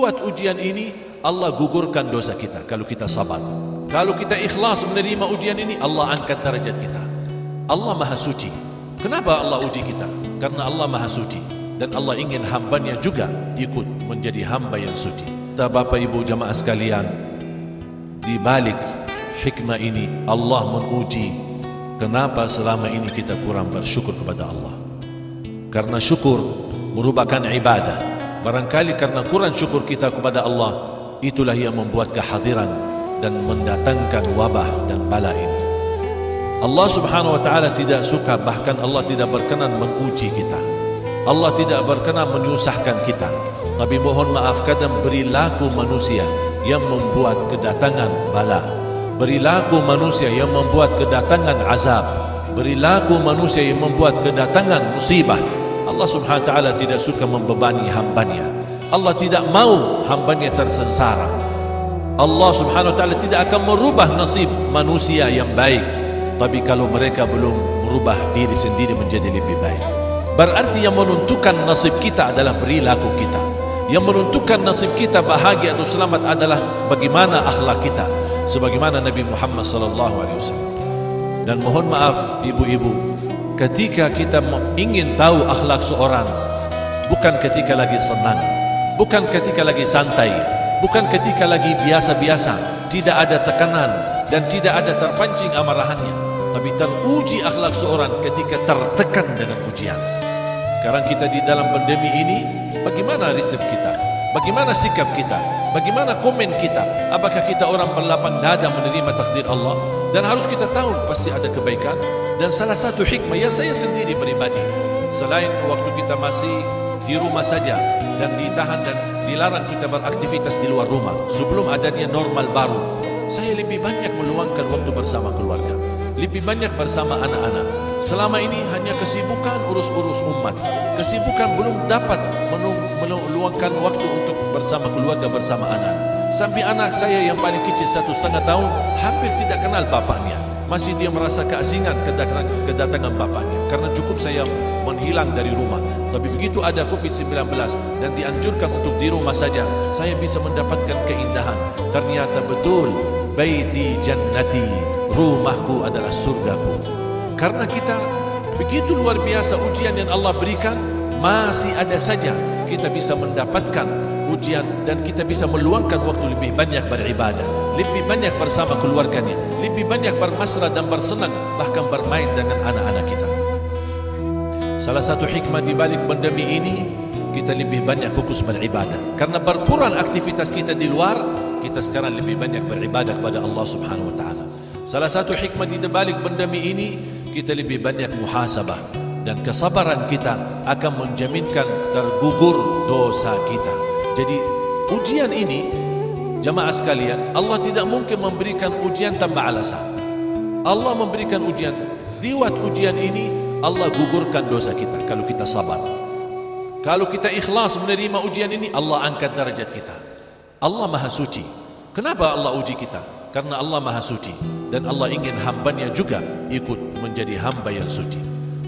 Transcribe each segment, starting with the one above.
Lewat ujian ini Allah gugurkan dosa kita kalau kita sabar. Kalau kita ikhlas menerima ujian ini, Allah angkat derajat kita. Allah Maha Suci. Kenapa Allah uji kita? Karena Allah Maha Suci, dan Allah ingin hambanya juga ikut menjadi hamba yang suci. Bapak Ibu jamaah sekalian, di balik hikmah ini Allah menguji kenapa selama ini kita kurang bersyukur kepada Allah. Karena syukur merupakan ibadah. Barangkali karena kurang syukur kita kepada Allah, itulah yang membuat kehadiran dan mendatangkan wabah dan bala ini. Allah Subhanahu wa taala tidak suka, bahkan Allah tidak berkenan menguji kita. Allah tidak berkenan menyusahkan kita. Tapi mohon maaf, kadang berilaku manusia yang membuat kedatangan bala, berilaku manusia yang membuat kedatangan azab, berilaku manusia yang membuat kedatangan musibah. Allah Subhanahu wa taala tidak suka membebani hambanya. Allah tidak mau hambanya tersengsara. Allah Subhanahu wa taala tidak akan merubah nasib manusia yang baik, tapi kalau mereka belum merubah diri sendiri menjadi lebih baik. Berarti yang menentukan nasib kita adalah perilaku kita. Yang menentukan nasib kita bahagia atau selamat adalah bagaimana akhlak kita, sebagaimana Nabi Muhammad SAW. Dan mohon maaf ibu-ibu, ketika kita ingin tahu akhlak seorang, bukan ketika lagi senang, bukan ketika lagi santai, bukan ketika lagi biasa-biasa, tidak ada tekanan dan tidak ada terpancing amarahannya, tapi teruji akhlak seorang ketika tertekan dengan ujian. Sekarang kita di dalam pandemi ini, bagaimana risip kita? Bagaimana sikap kita? Bagaimana komen kita? Apakah kita orang berlapang dada menerima takdir Allah? Dan harus kita tahu pasti ada kebaikan. Dan salah satu hikmah yang saya sendiri pribadi, selain waktu kita masih di rumah saja dan ditahan dan dilarang kita beraktivitas di luar rumah, sebelum adanya normal baru, saya lebih banyak meluangkan waktu bersama keluarga, lebih banyak bersama anak-anak. Selama ini hanya kesibukan urus-urus umat, kesibukan belum dapat meluangkan waktu untuk bersama keluarga, bersama anak. Sampai anak saya yang paling kecil 1,5 tahun hampir tidak kenal bapaknya. Masih dia merasa keasingan kedatangan bapaknya, karena cukup saya menghilang dari rumah. Tapi begitu ada COVID-19 dan dianjurkan untuk di rumah saja, saya bisa mendapatkan keindahan. Ternyata betul, baiti jannati, rumahku adalah surgaku. Karena kita begitu luar biasa ujian yang Allah berikan, masih ada saja kita bisa mendapatkan ujian dan kita bisa meluangkan waktu lebih banyak beribadah, lebih banyak bersama keluarganya, lebih banyak bermasrah dan bersenang, bahkan bermain dengan anak-anak kita. Salah satu hikmah di balik pandemi ini, kita lebih banyak fokus beribadah. Karena berkurang aktivitas kita di luar, kita sekarang lebih banyak beribadah kepada Allah Subhanahu wa taala. Salah satu hikmah di balik pandemi ini, kita lebih banyak muhasabah, dan kesabaran kita akan menjaminkan tergugur dosa kita. Jadi ujian ini, jamaah sekalian, Allah tidak mungkin memberikan ujian tanpa alasan. Allah memberikan ujian. Lewat ujian ini Allah gugurkan dosa kita kalau kita sabar. Kalau kita ikhlas menerima ujian ini, Allah angkat derajat kita. Allah Maha Suci. Kenapa Allah uji kita? Karena Allah Maha Suci, dan Allah ingin hambanya juga ikut menjadi hamba yang suci.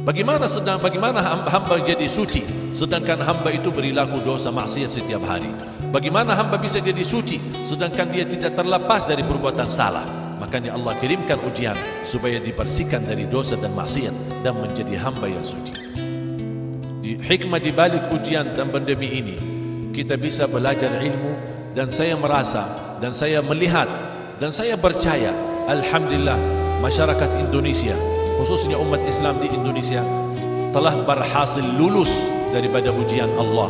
Bagaimana hamba jadi suci sedangkan hamba itu perilaku dosa maksiat setiap hari? Bagaimana hamba bisa jadi suci sedangkan dia tidak terlepas dari perbuatan salah? Makanya Allah kirimkan ujian supaya dibersihkan dari dosa dan maksiat dan menjadi hamba yang suci. Hikmah di balik ujian dan pandemi ini, kita bisa belajar ilmu, dan saya merasa dan saya melihat dan saya percaya, alhamdulillah, masyarakat Indonesia, khususnya umat Islam di Indonesia, telah berhasil lulus daripada ujian Allah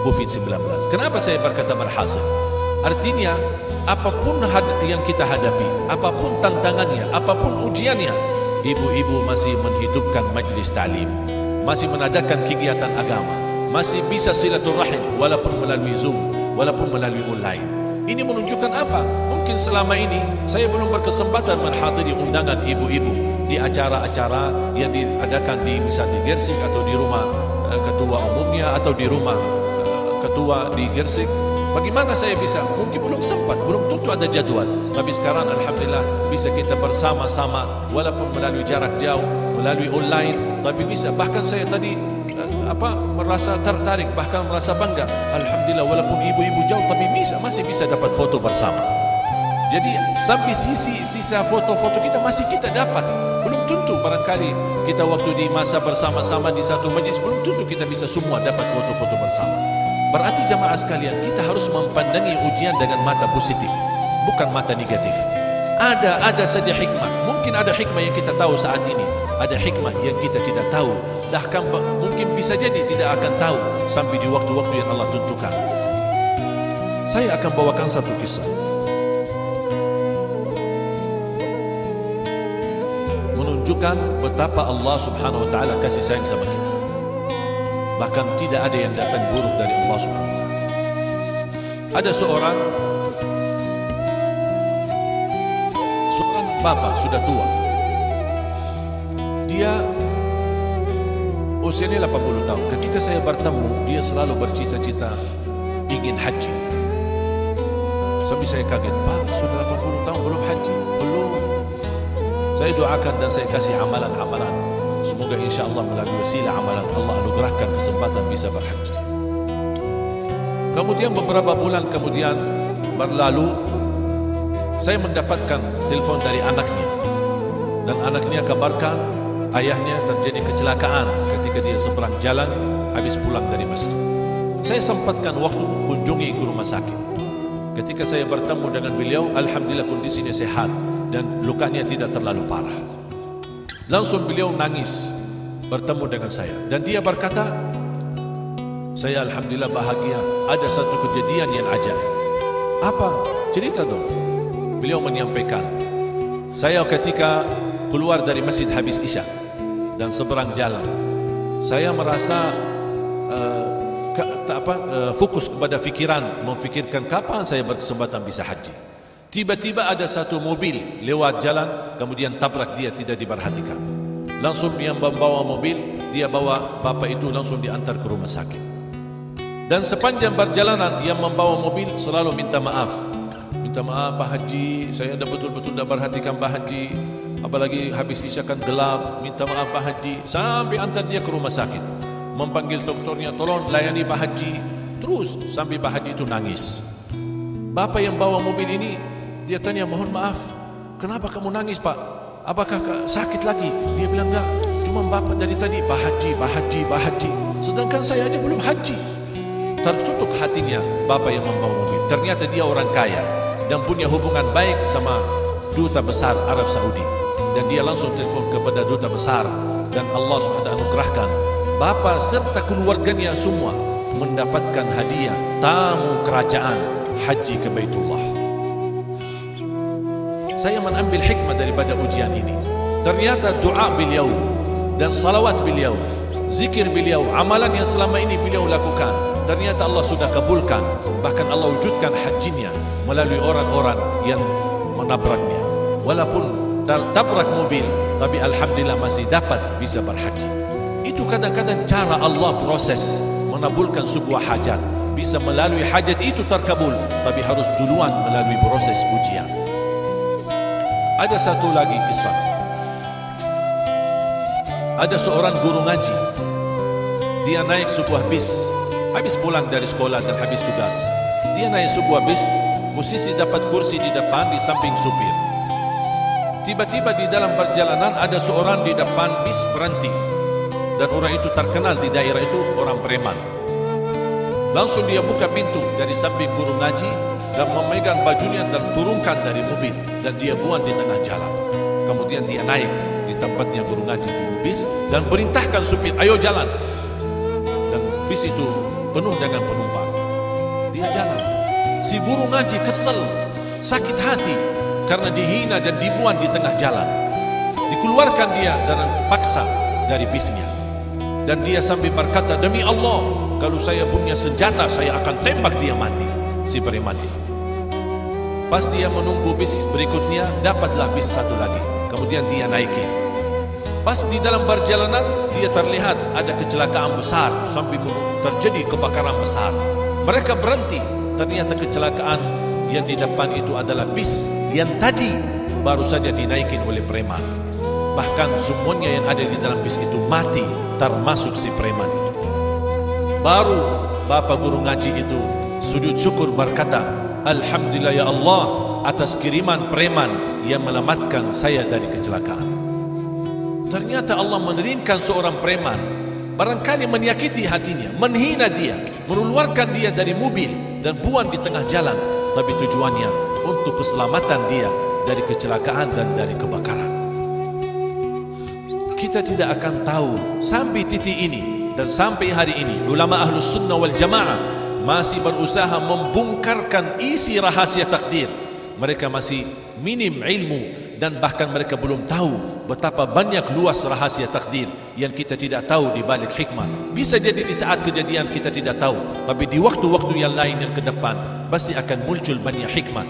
COVID-19. Kenapa saya berkata berhasil? Artinya, apapun yang kita hadapi, apapun tantangannya, apapun ujiannya, ibu-ibu masih menghidupkan majlis ta'lim, masih mengadakan kegiatan agama, masih bisa silaturahim walaupun melalui Zoom, walaupun melalui online. Ini menunjukkan apa? Mungkin selama ini saya belum berkesempatan menghadiri undangan ibu-ibu di acara-acara yang diadakan di misalnya di Gersik atau di rumah ketua umumnya atau di rumah ketua di Gersik. Bagaimana saya bisa? Mungkin belum sempat, belum tentu ada jadwal. Tapi sekarang alhamdulillah bisa kita bersama-sama walaupun melalui jarak jauh, melalui online, tapi bisa. Bahkan saya tadi merasa tertarik, bahkan merasa bangga. Alhamdulillah, walaupun ibu-ibu jauh tapi masih bisa dapat foto bersama. Jadi sampai sisa foto-foto kita masih kita dapat. Belum tentu barangkali kita waktu di masa bersama-sama di satu majlis, belum tentu kita bisa semua dapat foto-foto bersama. Berarti jamaah sekalian, kita harus mempandangi ujian dengan mata positif, bukan mata negatif. Ada saja hikmah. Mungkin ada hikmah yang kita tahu saat ini, ada hikmah yang kita tidak tahu. Bahkan mungkin bisa jadi tidak akan tahu sampai di waktu-waktu yang Allah tentukan. Saya akan bawakan satu kisah menunjukkan betapa Allah Subhanahu wa taala kasih sayang sama kita. Bahkan tidak ada yang datang buruk dari Allah Subhanahu wa taala. Ada seorang bapak sudah tua. Dia usianya 80 tahun. Ketika saya bertemu, dia selalu bercita-cita ingin haji. Sampai saya kaget, Pak, sudah 80 tahun belum haji? Belum. Saya doakan dan saya kasih amalan-amalan. Semoga insya Allah melalui wasilah amalan Allah anugerahkan kesempatan bisa berhaji. Kemudian beberapa bulan kemudian berlalu, saya mendapatkan telepon dari anaknya. Dan anaknya kabarkan ayahnya terjadi kecelakaan ketika dia seberang jalan habis pulang dari masjid. Saya sempatkan waktu kunjungi ke rumah sakit. Ketika saya bertemu dengan beliau, alhamdulillah kondisinya sehat dan lukanya tidak terlalu parah. Langsung beliau nangis bertemu dengan saya dan dia berkata, saya alhamdulillah bahagia, ada satu kejadian yang ajaib. Apa? Cerita dong. Beliau menyampaikan, saya ketika keluar dari masjid habis isya dan seberang jalan, saya merasa fokus kepada fikiran, memfikirkan kapan saya berkesempatan bisa haji. Tiba-tiba ada satu mobil lewat jalan, kemudian tabrak dia, tidak diperhatikan. Langsung yang membawa mobil, dia bawa bapak itu langsung diantar ke rumah sakit. Dan sepanjang perjalanan yang membawa mobil selalu minta maaf. Minta maaf Pak Haji, saya dah betul-betul dah perhatikan Pak Haji. Apalagi habis isya kan gelap, minta maaf Pak Haji. Sampai antar dia ke rumah sakit, memanggil doktornya, tolong layani Pak Haji. Terus sampai Pak Haji itu nangis. Bapak yang bawa mobil ini, dia tanya, mohon maaf, kenapa kamu nangis Pak? Apakah sakit lagi? Dia bilang enggak, cuma Bapak dari tadi Pak Haji, Pak Haji, Pak Haji. Sedangkan saya aja belum haji. Tertutup hatinya bapak yang membawa mobil. Ternyata dia orang kaya dan punya hubungan baik sama duta besar Arab Saudi. Dan dia langsung telepon kepada duta besar dan Allah SWT anugerahkan bapak serta keluarganya semua mendapatkan hadiah tamu kerajaan haji ke Baitullah. Saya mengambil hikmah daripada ujian ini. Ternyata doa beliau dan salawat beliau, zikir beliau, amalan yang selama ini beliau lakukan, ternyata Allah sudah kabulkan. Bahkan Allah wujudkan hajinya melalui orang-orang yang menabraknya. Walaupun tabrak mobil, tapi alhamdulillah masih dapat bisa berhaji. Itu kadang-kadang cara Allah proses menabulkan sebuah hajat. Bisa melalui hajat itu terkabul, tapi harus duluan melalui proses ujian. Ada satu lagi kisah. Ada seorang guru ngaji. Dia naik sebuah bis habis pulang dari sekolah dan habis tugas. Dia naik sebuah bis, posisi dapat kursi di depan di samping supir. Tiba-tiba di dalam perjalanan ada seorang di depan bis berhenti. Dan orang itu terkenal di daerah itu orang preman. Langsung dia buka pintu dari samping guru ngaji dan memegang bajunya dan turunkan dari mobil dan dia buang di tengah jalan. Kemudian dia naik di tempatnya guru ngaji di bis dan perintahkan supir, ayo jalan. Dan bis itu penuh dengan penumpang. Dia jalan. Si guru ngaji kesel, sakit hati karena dihina dan dibuang di tengah jalan. Dikeluarkan dia dengan paksa dari bisnya. Dan dia sambil berkata, demi Allah, kalau saya punya senjata, saya akan tembak dia mati. Si preman itu. Pas dia menunggu bis berikutnya, dapatlah bis satu lagi. Kemudian dia naiki. Pas di dalam perjalanan, dia terlihat ada kecelakaan besar sampai terjadi kebakaran besar. Mereka berhenti. Ternyata kecelakaan yang di depan itu adalah bis yang tadi baru saja dinaikin oleh preman. Bahkan semuanya yang ada di dalam bis itu mati, termasuk si preman itu. Baru Bapak guru ngaji itu sujud syukur berkata, Alhamdulillah ya Allah atas kiriman preman yang melamatkan saya dari kecelakaan. Ternyata Allah mengirimkan seorang preman, barangkali menyakiti hatinya, menghina dia, mengeluarkan dia dari mobil dan buang di tengah jalan, tapi tujuannya untuk keselamatan dia dari kecelakaan dan dari kebakaran. Kita tidak akan tahu sampai titik ini, dan sampai hari ini ulama Ahlus Sunnah wal Jamaah masih berusaha membongkarkan isi rahasia takdir. Mereka masih minim ilmu dan bahkan mereka belum tahu betapa banyak luas rahasia takdir yang kita tidak tahu di balik hikmah. Bisa jadi di saat kejadian kita tidak tahu, tapi di waktu-waktu yang lain yang ke depan pasti akan muncul banyak hikmah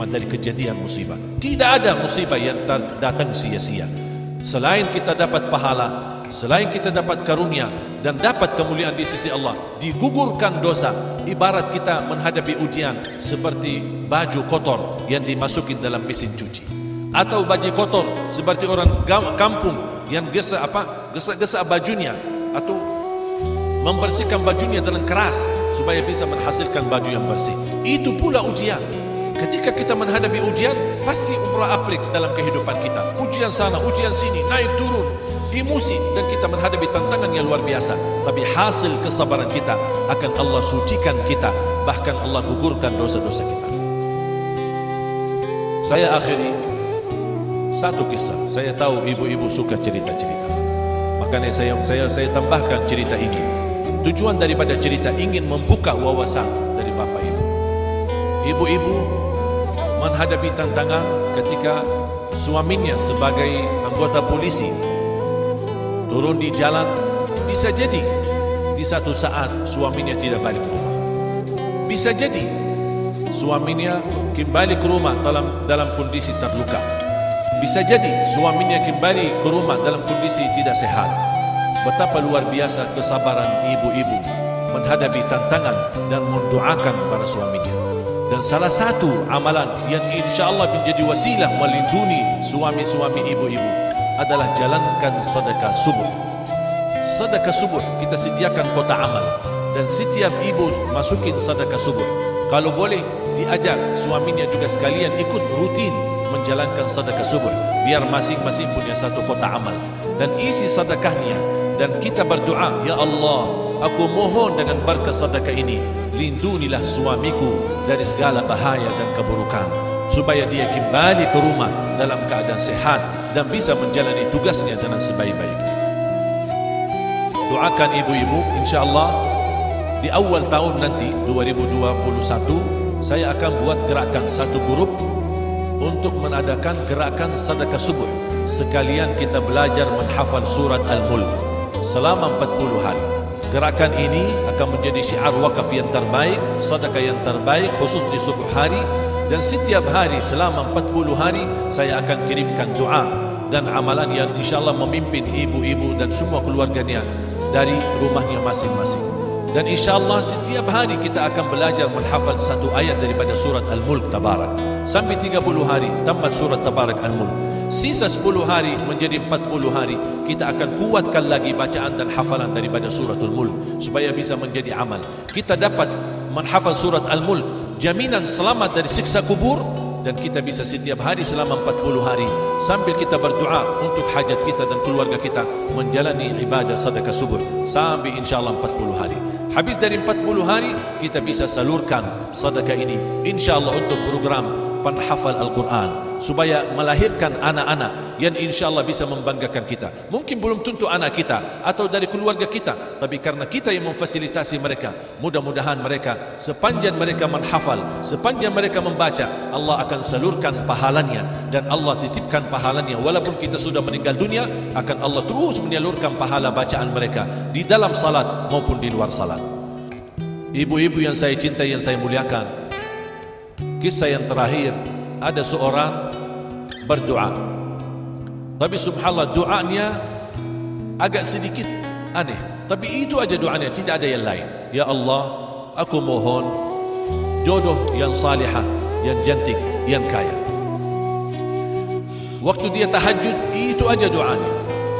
dari kejadian musibah. Tidak ada musibah yang datang sia-sia. Selain kita dapat pahala, selain kita dapat karunia dan dapat kemuliaan di sisi Allah, digugurkan dosa. Ibarat kita menghadapi ujian seperti baju kotor yang dimasukin dalam mesin cuci, atau baju kotor seperti orang kampung yang gesa bajunya atau membersihkan bajunya dengan keras supaya bisa menghasilkan baju yang bersih. Itu pula ujian. Ketika kita menghadapi ujian, pasti umrah-aplik dalam kehidupan kita. Ujian sana, ujian sini, naik turun, emosi, dan kita menghadapi tantangan yang luar biasa. Tapi hasil kesabaran kita akan Allah sucikan kita, bahkan Allah gugurkan dosa-dosa kita. Saya akhiri satu kisah. Saya tahu ibu-ibu suka cerita-cerita, makanya saya tambahkan cerita ini. Tujuan daripada cerita ingin membuka wawasan dari bapak ibu. Ibu-ibu menghadapi tantangan ketika suaminya sebagai anggota polisi turun di jalan. Bisa jadi di satu saat suaminya tidak balik ke rumah. Bisa jadi suaminya kembali ke rumah dalam kondisi terluka. Bisa jadi suaminya kembali ke rumah dalam kondisi tidak sehat. Betapa luar biasa kesabaran ibu-ibu menghadapi tantangan dan mendoakan para suaminya. Dan salah satu amalan yang insya Allah menjadi wasilah melindungi suami-suami ibu-ibu adalah jalankan sedekah subuh. Sedekah subuh kita sediakan kotak amal, dan setiap ibu masukin sedekah subuh. Kalau boleh diajak suaminya juga sekalian ikut rutin menjalankan sedekah subuh, biar masing-masing punya satu kotak amal. Dan isi sedekahnya, dan kita berdoa, ya Allah, aku mohon dengan berkat sedekah ini, lindungilah suamiku dari segala bahaya dan keburukan, supaya dia kembali ke rumah dalam keadaan sehat dan bisa menjalani tugasnya dengan sebaik-baiknya. Doakan ibu-ibu, insya-Allah di awal tahun nanti 2021 saya akan buat gerakan satu grup untuk mengadakan gerakan sedekah subuh. Sekalian kita belajar menghafal surat Al-Mulk selama 40 hari. Gerakan ini akan menjadi syiar wakaf yang terbaik, sedekah yang terbaik khusus di subuh hari. Dan setiap hari selama 40 hari saya akan kirimkan doa dan amalan yang insyaAllah memimpin ibu-ibu dan semua keluarganya dari rumahnya masing-masing. Dan insyaAllah setiap hari kita akan belajar menghafal satu ayat daripada surat Al-Mulk Tabarak. Sampai 30 hari tamat surat Tabarak Al-Mulk. Sisa 10 hari menjadi 40 hari, kita akan kuatkan lagi bacaan dan hafalan daripada suratul Mulk supaya bisa menjadi amal. Kita dapat menghafal surat Al-Mulk, jaminan selamat dari siksa kubur, dan kita bisa setiap hari selama 40 hari sambil kita berdoa untuk hajat kita dan keluarga kita menjalani ibadah sedekah subuh sampai insyaAllah 40 hari. Habis dari 40 hari kita bisa salurkan sedekah ini insyaAllah untuk program penghafal Al-Quran, supaya melahirkan anak-anak yang insyaAllah bisa membanggakan kita. Mungkin belum tentu anak kita atau dari keluarga kita, tapi karena kita yang memfasilitasi mereka, mudah-mudahan mereka sepanjang mereka menghafal, sepanjang mereka membaca, Allah akan salurkan pahalanya, dan Allah titipkan pahalanya walaupun kita sudah meninggal dunia, akan Allah terus menyalurkan pahala bacaan mereka di dalam salat maupun di luar salat. Ibu-ibu yang saya cintai, yang saya muliakan, kisah yang terakhir, ada seorang berdoa, tapi subhanallah doanya agak sedikit aneh, tapi itu aja doanya, tidak ada yang lain. Ya Allah, aku mohon jodoh yang salihah, yang cantik, yang kaya. Waktu dia tahajud, itu aja doanya.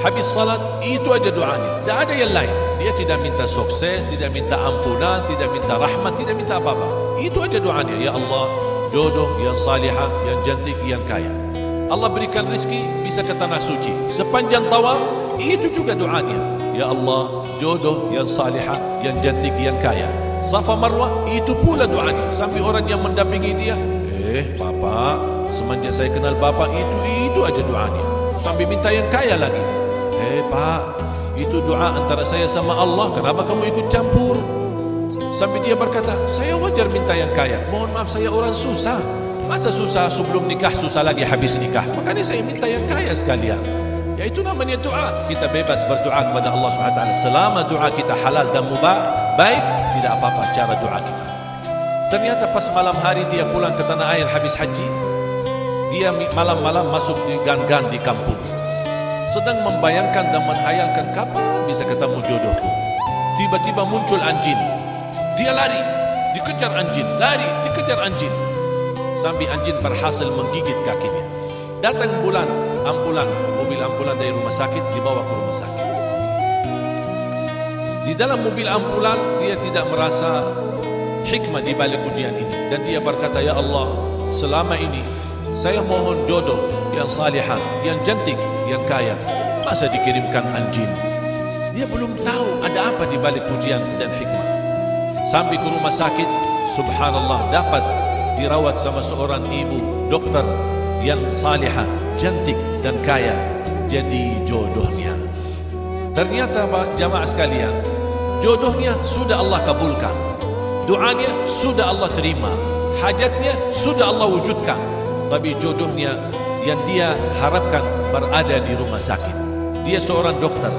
habis salat itu aja doanya, tidak ada yang lain. Dia tidak minta sukses, tidak minta ampunan, tidak minta rahmat, tidak minta apa-apa. Itu aja doanya, ya Allah, jodoh yang salihah, yang cantik, yang kaya. Allah berikan rezeki bisa ke tanah suci. Sepanjang tawaf itu juga doanya, ya Allah, jodoh yang salihah, yang cantik, yang kaya. Safa Marwah itu pula doanya. Sampai orang yang mendampingi dia, Bapak, semenjak saya kenal Bapak itu aja doanya. Sampai minta yang kaya lagi. Pak, itu doa antara saya sama Allah, kenapa kamu ikut campur? Sampai dia berkata, saya wajar minta yang kaya. Mohon maaf, saya orang susah. Masa susah sebelum nikah, susah lagi habis nikah. Makanya saya minta yang kaya sekalian. Ya itu namanya doa. Kita bebas berdoa kepada Allah SWT. Selama doa kita halal dan mubah, baik, tidak apa-apa cara doa kita. Ternyata pas malam hari dia pulang ke tanah air habis haji, dia malam-malam masuk di gang-gang di kampung, sedang membayangkan dan menghayalkan kapan bisa ketemu jodohku. Tiba-tiba muncul anjing. Dia lari, dikejar anjing, lari, dikejar anjing. Sampai anjing berhasil menggigit kakinya. Datang ambulan, mobil ambulan dari rumah sakit, dibawa ke rumah sakit. Di dalam mobil ambulan dia tidak merasa hikmah di balik ujian ini, dan dia berkata, ya Allah, selama ini saya mohon jodoh yang salihah, yang cantik, yang kaya, masa dikirimkan anjing? Dia belum tahu ada apa di balik ujian dan hikmah. Sampai ke rumah sakit, subhanallah, dapat dirawat sama seorang ibu dokter yang salihah, cantik dan kaya, jadi jodohnya. Ternyata jamaah sekalian, jodohnya sudah Allah kabulkan, doanya sudah Allah terima, hajatnya sudah Allah wujudkan. Tapi jodohnya yang dia harapkan berada di rumah sakit. Dia seorang dokter,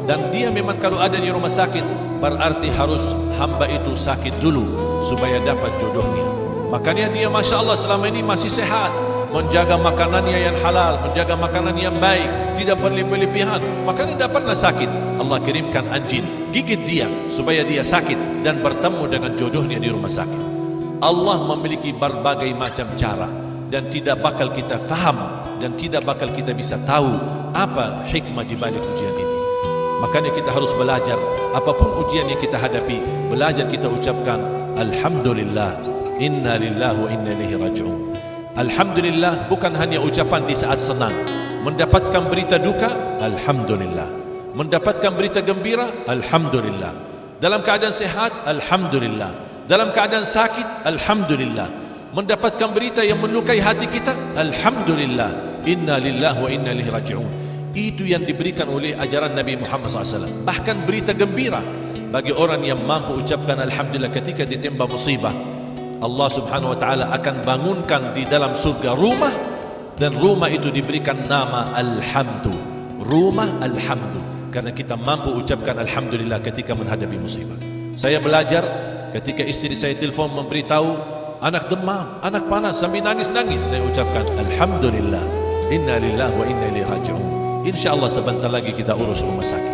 dan dia memang kalau ada di rumah sakit berarti harus hamba itu sakit dulu supaya dapat jodohnya. Makanya dia Masya Allah selama ini masih sehat, menjaga makanannya yang halal, menjaga makanan yang baik, tidak berlebihan. Makanya dapatlah sakit, Allah kirimkan anjing gigit dia supaya dia sakit dan bertemu dengan jodohnya di rumah sakit. Allah memiliki berbagai macam cara, dan tidak bakal kita faham dan tidak bakal kita bisa tahu apa hikmah di balik ujian ini. Makanya kita harus belajar, apapun ujian yang kita hadapi, belajar kita ucapkan Alhamdulillah, Inna lillahi wa inna ilaihi raji'un. Alhamdulillah bukan hanya ucapan di saat senang. Mendapatkan berita duka, Alhamdulillah. Mendapatkan berita gembira, Alhamdulillah. Dalam keadaan sehat, Alhamdulillah. Dalam keadaan sakit, Alhamdulillah. Mendapatkan berita yang melukai hati kita, Alhamdulillah, Inna lillahi wa inna ilaihi raji'un. Itu yang diberikan oleh ajaran Nabi Muhammad SAW. Bahkan berita gembira bagi orang yang mampu ucapkan Alhamdulillah ketika ditimpa musibah. Allah Subhanahu wa ta'ala akan bangunkan di dalam surga rumah, dan rumah itu diberikan nama Alhamdu. Rumah Alhamdu, karena kita mampu ucapkan Alhamdulillah ketika menghadapi musibah. Saya belajar ketika istri saya telepon memberitahu anak demam, anak panas, sambil nangis-nangis, saya ucapkan Alhamdulillah, Inna lillahi wa inna ilaihi raji'un. InsyaAllah sebentar lagi kita urus rumah sakit.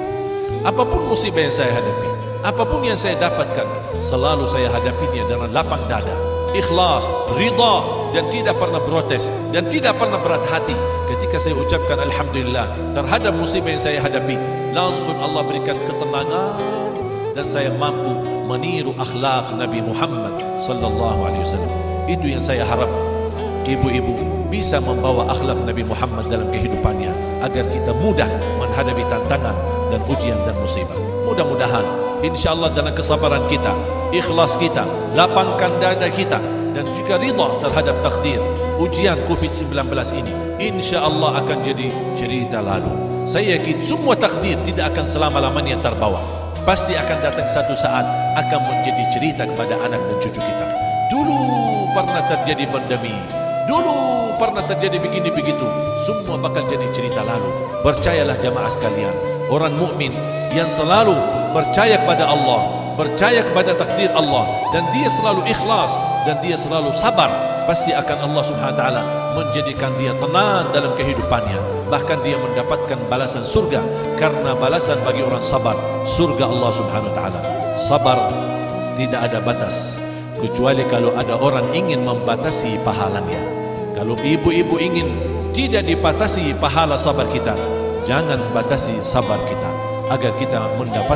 Apapun musibah yang saya hadapi, apapun yang saya dapatkan, selalu saya hadapinya dengan lapang dada, ikhlas, ridha, dan tidak pernah protes, dan tidak pernah berat hati. Ketika saya ucapkan Alhamdulillah terhadap musibah yang saya hadapi, langsung Allah berikan ketenangan, dan saya mampu meniru akhlak Nabi Muhammad sallallahu alaihi wasallam. Itu yang saya harap ibu-ibu bisa membawa akhlak Nabi Muhammad dalam kehidupannya, agar kita mudah menghadapi tantangan dan ujian dan musibah. Mudah-mudahan insyaallah dalam kesabaran kita, ikhlas kita, lapangkan dada kita, dan juga ridha terhadap takdir ujian COVID-19 ini, insyaallah akan jadi cerita lalu. Saya yakin semua takdir tidak akan selama-lamanya terbawa. Pasti akan datang satu saat akan menjadi cerita kepada anak dan cucu kita. Dulu pernah terjadi pandemi, dulu pernah terjadi begini begitu. Semua bakal jadi cerita lalu. Percayalah jamaah sekalian, orang mukmin yang selalu percaya kepada Allah, percaya kepada takdir Allah, dan dia selalu ikhlas, dan dia selalu sabar, pasti akan Allah Subhanahu wa taala menjadikan dia tenang dalam kehidupannya. Bahkan dia mendapatkan balasan surga, karena balasan bagi orang sabar surga Allah Subhanahu wa taala. Sabar tidak ada batas, kecuali kalau ada orang ingin membatasi pahalanya. Kalau ibu-ibu ingin tidak dibatasi pahala sabar kita, jangan batasi sabar kita agar kita mendapat